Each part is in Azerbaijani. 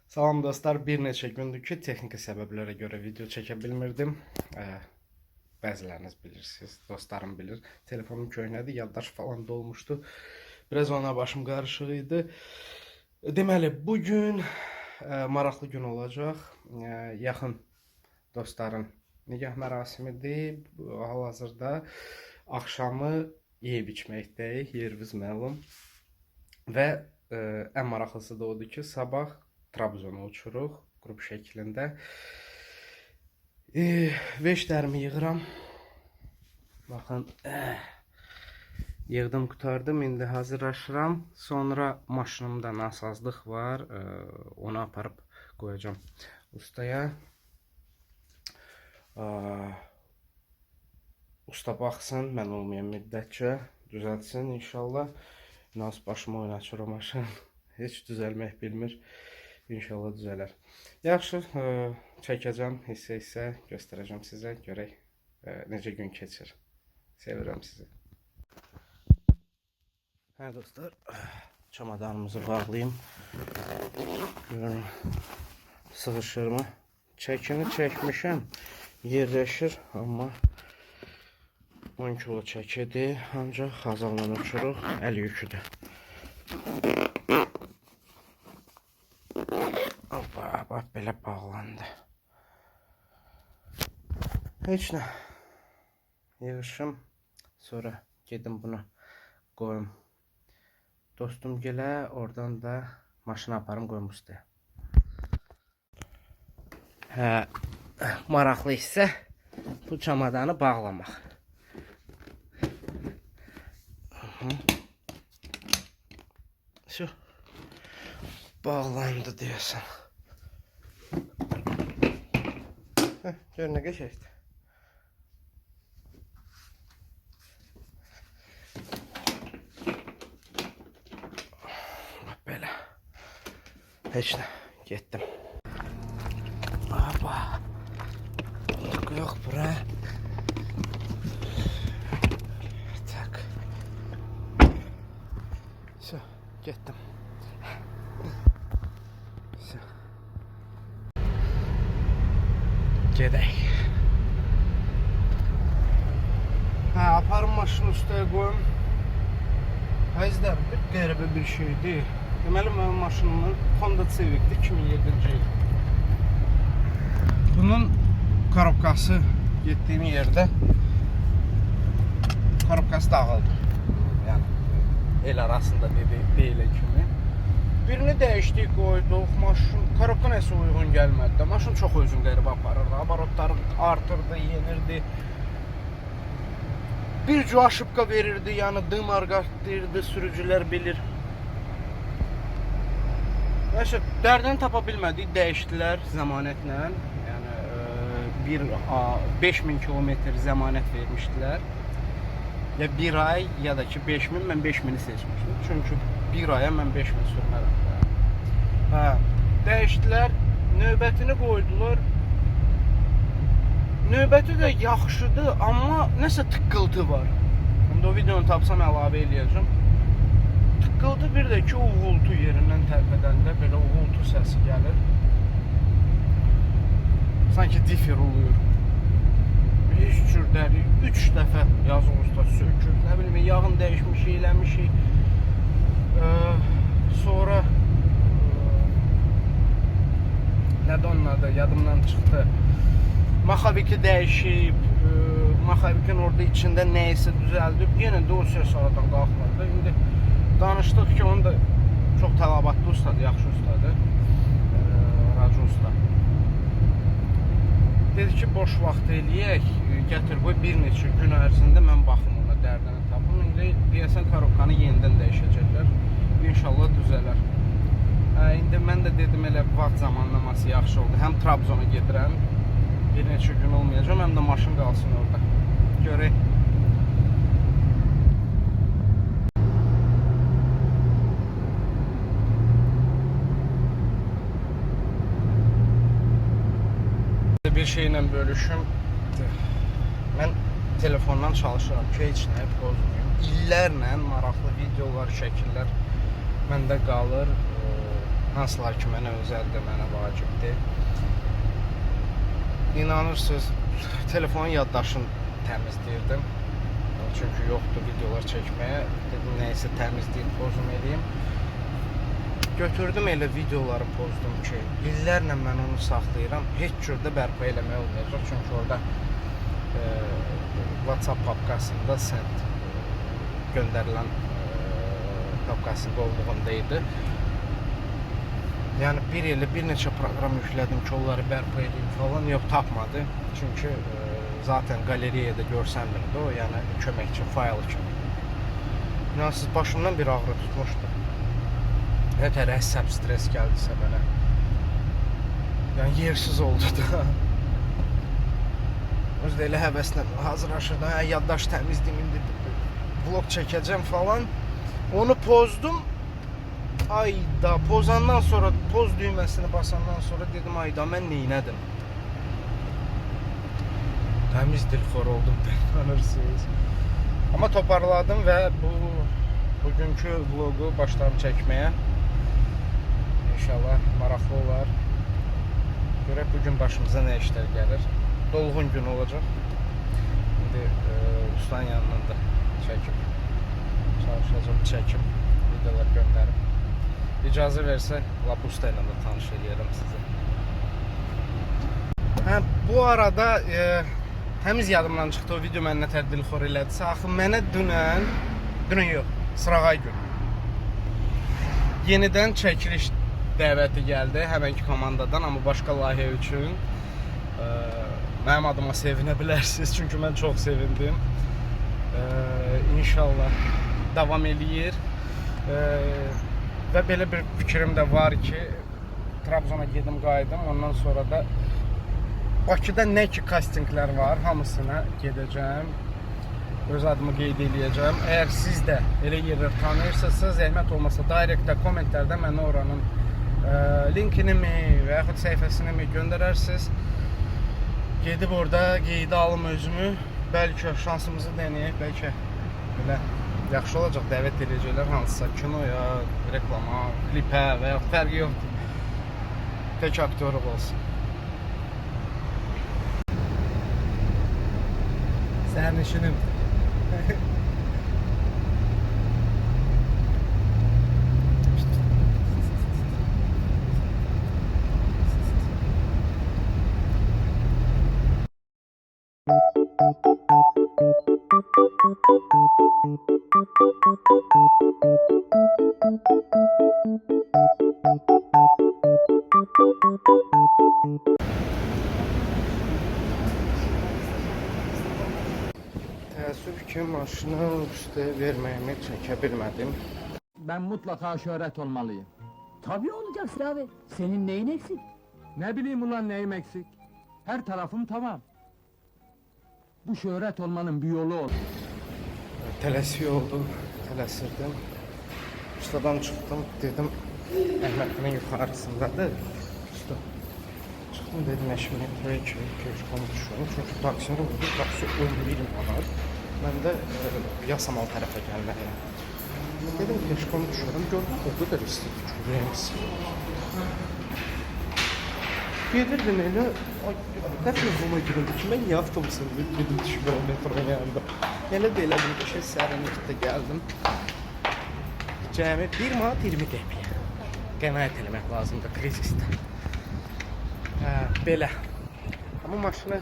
Salam dostlar, bir neçə gündür ki, texniki səbəblərə görə video çəkə bilmirdim. Bəziləriniz bilirsiniz, dostlarım bilir. Telefonum köhnədi, yaddaş falan dolmuşdu. Biraz ona başım qarışıq idi. Deməli, bugün maraqlı gün olacaq. Yaxın dostların nikah mərasimidir. Hal-hazırda axşamı yeyib içməkdəyik, yerimiz məlum. Və ən maraqlısı da odur ki, sabah Trabzona uçuruq qrup şəklində. Veşlərimi yığıram. Baxın, yığdım, qutardım. İndi hazırlaşıram. Sonra maşınımda nasazlıq var. Onu aparıb qoyacağım ustaya. Usta baxsın, mən olmayan müddətcə düzəltsin inşallah. Nasıl başıma oynaçır o maşın. Heç düzəlmək bilmir. İnşallah düzələr. Yaxşı, çəkəcəm hissə-hissə, göstərəcəm sizə. Görək necə gün keçir. Sevirəm sizi. Hə dostlar, çamadanımızı bağlayayım. Görün, sığışır mı? Çəkini çəkmişəm, yerləşir, amma 10 kilo çəkidir, ancaq Xazaldan uçuruq, əl yüküdür. Bax, belə bağlandı. Heç nə. Yığışım. Sonra gedim bunu qoyum dostum gələ. Oradan da maşına aparım qoyum ustaya. Maraqlı isə bu çamadanı bağlamaq. Şu bağlandı deyəsən. Gör nə qəşəngdir. Belə. Heç nə. Getdim. Aba. Yox bura. Tak. Все, getdim. Gedək. Aparım maşını üstəyə qoyum. Əzizlər, bir qəribə bir şeydir. Deməli, mənim maşınımın Honda Civic'dir, 2007-ci il. Bunun korobkası getdiyim yerdə korobkası dağıldı. Yəni, el arasında deyilə kimi. Birini dəyişdik, qoyduq, maşın, korobka nəsə uyğun gəlmədi. Maşın çox özün qəribə aparır, abarotları artırdı, yenirdi. Bir cüa şıpqa verirdi, yəni dımar qartlayırdı, sürücülər bilir. Nəsə, dərdini tapa bilmədik, dəyişdilər zəmanətlə. Yəni, 5000 kilometr zəmanət vermişdilər. Ya 1 ay, ya da ki 5000, mən 5000'i seçmişdim. Çünki 1 aya mən 5000 sürmərəm. Dəyişdilər, növbətini qoydular. Növbəti də yaxşıdır, amma nəsə tıqqıltı var. İndi o videonu tapsam əlavə eləyəcəm. Tıqqıltı bir də ki, uğultu yerindən tərpədəndə belə uğultu səsi gəlir. Sanki difer oluyor. Heç cür dəri, 3 dəfə yazılmışda sökür, nə bilmə, yağın dəyişmişik, eləmişik. Sonra nədə onun adı, yadımdan çıxdı. Maxaviki dəyişib, Maxavikin orada içində nəyəsə düzəldib, yenə də o söz aradan qalxmadı. İndi danışdıq ki, onun da çox tələbatlı ustadır, yaxşı ustadır, Racı usta. Dedi ki, boş vaxt eləyək, gətir qoy, bir neçə gün ərzində mən baxım ona, dərdini tapım. İndi deyəsən korobkanı yenidən dəyişəcəklər, inşallah düzələr. İndi mən də dedim, elə vaxt zamanlaması yaxşı oldu. Həm Trabzona gedirəm, bir neçə gün olmayacağım, həm də maşın qalsın orada. Görək. Bir şeylə bölüşüm. Mən telefondan çalışıram ki, heç nəyi pozmayım. İllərlə maraqlı videolar, şəkillər məndə qalır. hansılar ki mənə özəldir, mənə vacibdir. İnanırsınız, telefonun yaddaşını təmizləyirdim. Çünki yoxdur videolar çəkməyə. Dedim, nəysə təmizləyib pozum eləyim. Götürdüm elə videoları pozdum ki, illərlə mən onu saxlayıram. Heç cürdə bərpa eləmək olmayacaq. Çünki orada WhatsApp papkasında send göndərilən papkasında olduğunda idi. Yəni bir neçə proqram yüklədim ki, onları bərpa edeyim falan, yox, tapmadı. Çünki zaten qalereyada görsənmirdi o, yəni köməkçi fayl kimi. İnansız başımdan bir ağrı tutmuşdu. Nətər əsəb stres gəldisə mənə. Yəni yersiz oldu da. Özdə elə həvəslə hazırlaşırdım, yaddaş təmizliyim, indi vlog çəkəcəm falan. Onu pozdum. Ayda pozandan sonra, poz düyməsini basandan sonra dedim, ayda mən neynədim? Təmiz dilxor oldum, tanırsınız. Amma toparladım və bugünkü vlogu başladım çəkməyə. İnşallah maraqlı olar. Görək bugün başımıza nə işlər gəlir. Dolğun gün olacaq. İndi ustanın yanından da çəkib çalışacağım, çəkib videolar göndərib. İcazə versə usta ilə də tanış edərəm sizi. Bu arada təmiz yadımdan çıxdı o video mənə nətər dilxor elədisə. Axı mənə dünən yox, sırağay gün yenidən çəkiliş dəvəti gəldi həmənki komandadan, amma başqa layihə üçün. Mənim adıma sevinə bilərsiniz, çünki mən çox sevindim. İnşallah davam eləyir. Və belə bir fikrim də var ki, Trabzona gedim, qayıdım. Ondan sonra da Bakıda nə ki kastinglər var, hamısına gedəcəm. Öz adımı qeyd eləyəcəm. Əgər siz də elə yerlər tanıyırsınızsa, zəhmət olmasa direktdə, kommentlərdə mənə oranın linkini mi və yaxud səhifəsini mi göndərərsiniz. Gedib orada qeydə alım özümü. Bəlkə şansımızı denəyək, bəlkə belə yaxşı olacaq, dəvət edəcəklər hansısa kinoya, reklama, klipə və yaxud fərqi yoxdur. Tək aktörlük olsun. Sərnişinim. Təəssüf ki, maşını üstə verməyimi çəkə bilmədim. Ben mutlaka şöhret olmalıyım. Tabii olacaksın abi. Senin neyin eksik? Ne bileyim ulan neyim eksik? Her tarafım tamam. Bu şöhret olmanın bir yolu ol. Tələsik oldu, tələsirdim. Ustadan çıxdım, dedim, Əhmədin yuxarısındadır. Usta, çıxdım, dedim, 5 metrə köşkonu düşürüm. Çünki taksini vurdu, taksi 11 manat. Mən də Yasamal tərəfə gəlməliyəm. Dedim, köşkonu düşürüm, gördüm, o qədər istidir ki, ürəyimiz. Gedirdim elə, qəfil buna girildi ki, mən niyə avtobusun gedim düşmürəm metronun yanında. Elə də elədim ki, sərinlikdə gəldim. Cəmi 1 manat 20 qəpiyə. Qənaət eləmək lazımdır krizisdə. Belə. Amma maşını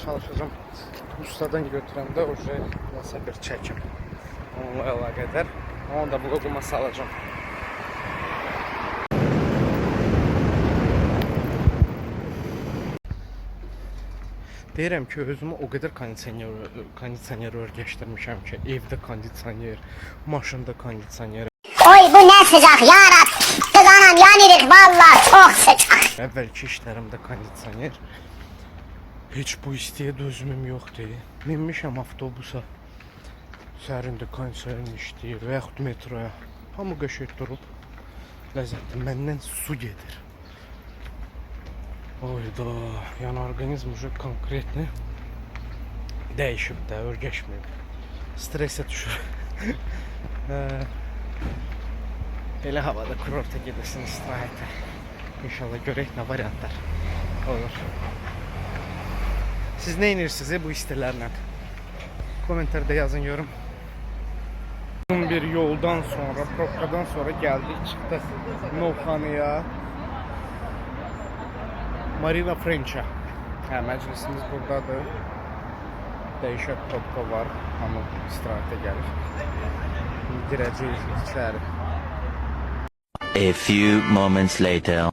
çalışacağım. Ustadan götürəndə oje nəsə bir çəkim. Onunla əlaqədar. Onu da vloguma salacağım. Deyirəm ki, özümü o qədər kondisioner örgəşdirmişəm ki, evdə kondisioner, maşında kondisioner. Oy bu ne sıcak yarab. Kız anam yanırık valla çok sıcak. Əvvəlki işlərimdə kondisioner. Heç bu istəyə dözümüm yoxdur. Minmişəm avtobusa. Sərində kondisioner işləyir və yaxud metroya. Hamı qəşəng durub. Ləzzətli, məndən su gedir. Oyda, yəni orqanizm уже konkretni dəyişib də, örgəşməyib. Stresə düşür. Elə havada kurorta gedirsin istirahətə. İnşallah görək nə variantlar olur. Siz nə inirsiniz bu istilərlə? Komentarda yazın yorum. Uzun bir yoldan sonra, probkadan sonra geldik, çıktık Novxanıya. Marina French'a. Hə, məclisimiz buradadır. Dəyişək probka var, hamı istirahətə gəlir. Girəcəyik içəri. A few moments later.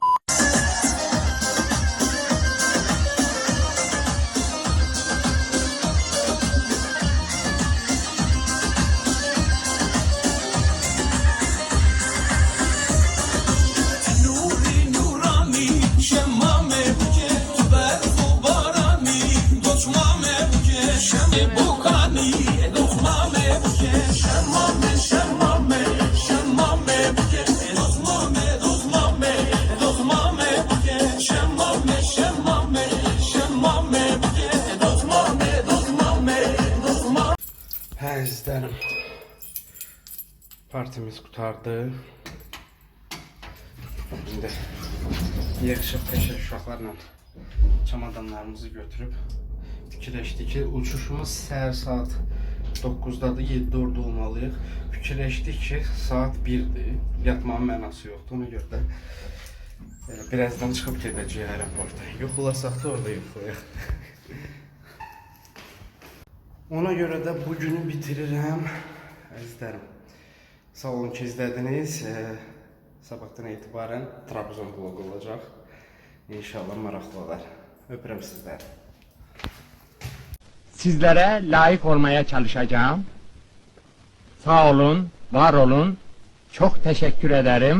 Hə, izlərim. Partimiz qutardı. Şimdi yığışıb peşək uşaqlarla çamadanlarımızı götürüb fikirləşdik ki, uçuşumuz səhər saat 9-dadır, 7-də orada olmalıyıq. Fikirləşdik ki, saat 1-dir. Yatmanın mənası yoxdur, ona görə də birazdan çıxıb gedəcəyik aeroporta. Yoxulasaq da orada yoxlayıq. Ona görə də bugünü bitirirəm. Əzizlərim, sağ olun ki izlədiniz. Sabahdan etibarən Trabzon vlogu olacaq. İnşallah maraqlı olar. Öpürəm sizləri. Sizlere layık olmaya çalışacağım. Sağ olun, var olun. Çok teşekkür ederim.